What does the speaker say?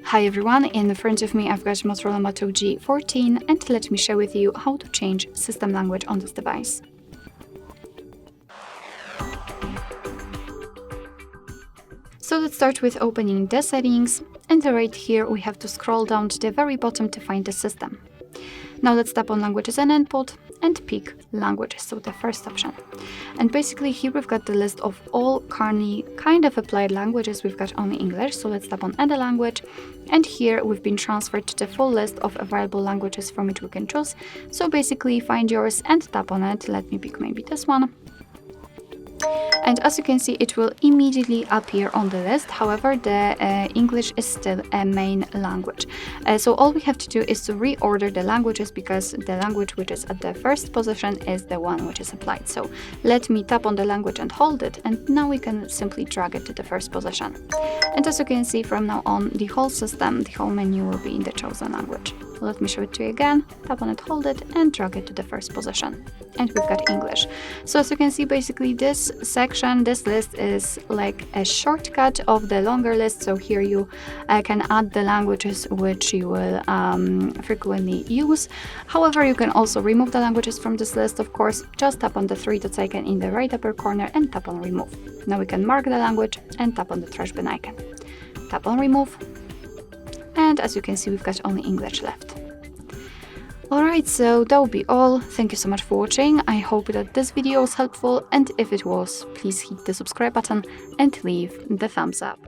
Hi everyone, in front of me I've got Motorola Moto G14 and let me share with you how to change system language on this device. So let's start with opening the settings, and right here we have to scroll down to the very bottom to find the system. Now let's tap on languages and input and pick languages, so the first option. And basically here we've got the list of all currently kind of applied languages. We've got only English, so let's tap on add a language, and here we've been transferred to the full list of available languages from which we can choose. So basically find yours and tap on it. Let me pick maybe this one. And as you can see, it will immediately appear on the list. However, the English is still a main language. So all we have to do is to reorder the languages, because the language which is at the first position is the one which is applied. So let me tap on the language and hold it, and now we can simply drag it to the first position. And as you can see, from now on, the whole system, the whole menu will be in the chosen language. Let me show it to you again. Tap on it, hold it, and drag it to the first position. And we've got English. So as you can see, basically this section, this list is like a shortcut of the longer list. So here you can add the languages which you will frequently use. However, you can also remove the languages from this list, of course. Just tap on the three dots icon in the right upper corner and tap on remove. Now we can mark the language and tap on the trash bin icon. Tap on remove. And as you can see, we've got only English left. Alright, so that will be all. Thank you so much for watching. I hope that this video was helpful, and if it was, please hit the subscribe button and leave the thumbs up.